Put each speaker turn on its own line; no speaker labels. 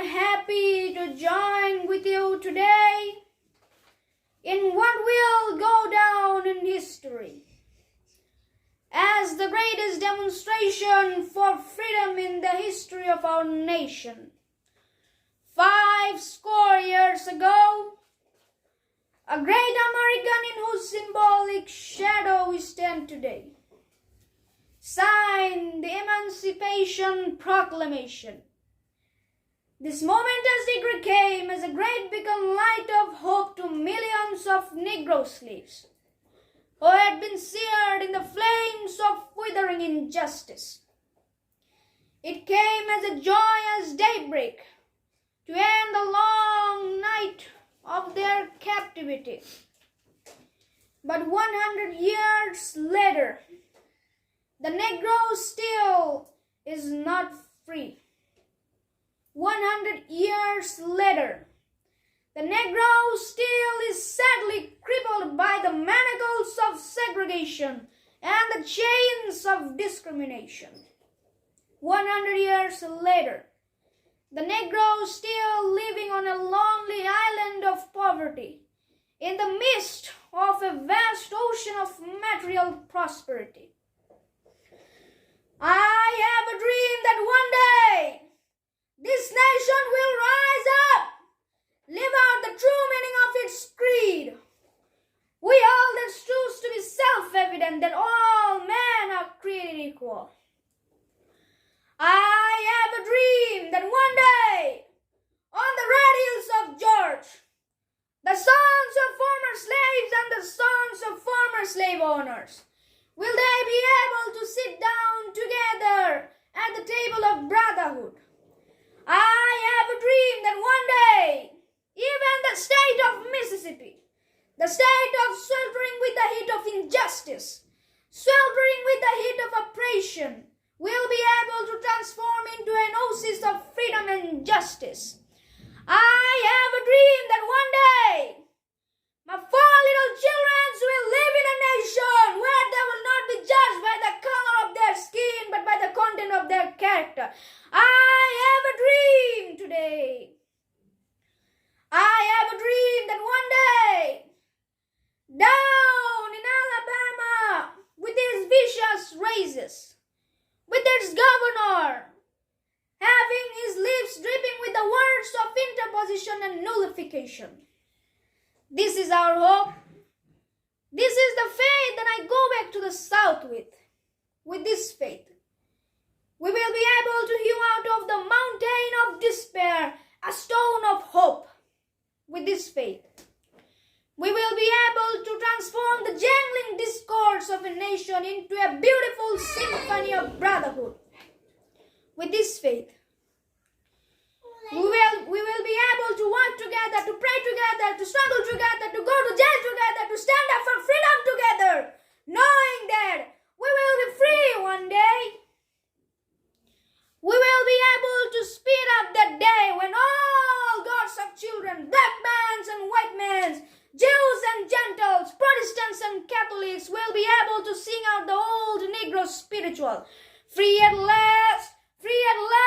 am happy to join with you today in what will go down in history as the greatest demonstration for freedom in the history of our nation. 50 years ago, a great American in whose symbolic shadow we stand today signed the Emancipation Proclamation. This momentous decree came as a great beacon light of hope to millions of Negro slaves who had been seared in the flames of withering injustice. It came as a joyous daybreak to end the long night of their captivity. But 100 years later, the Negro still is not free. 100 years later, the Negro still is sadly crippled by the manacles of segregation and the chains of discrimination. 100 years later, the Negro is still living on a lonely island of poverty in the midst of a vast ocean of material prosperity. I have a dream that one day this nation will rise up, live out the true meaning of its creed. We hold its truths to be self-evident that all men are created equal. I have a dream that one day, on the red hills of George, the sons of former slaves and the sons of former slave owners, will they be able to sit down together at the table of brotherhood. I have a dream that one day, even the state of Mississippi, the state of sweltering with the heat of injustice, sweltering with the heat of oppression, will be able to transform into an oasis of freedom and justice. I have a dream that one day, my 4 little children will live in a nation where they will not be judged by the color of their skin, but by the content of their character. I have a dream today. I have a dream that one day, down in Alabama, with its vicious races, with its governor having his lips dripping with the words of interposition and nullification. This is our hope. This is the faith that I go back to the South with. With this faith, we will be able to hew out of the mountain of despair a stone of hope. With this faith, we will be able to transform the jangling discords of a nation into a beautiful symphony of brotherhood. With this faith, we will be able to work together, to pray together, to struggle together, to go to jail together, to stand up for freedom together, knowing that we will be free one day. We will be able to speed up that day when all God's of children, black men and white men, Jews and Gentiles, Protestants and Catholics will be able to sing out the old Negro spiritual. Free at last, free at last.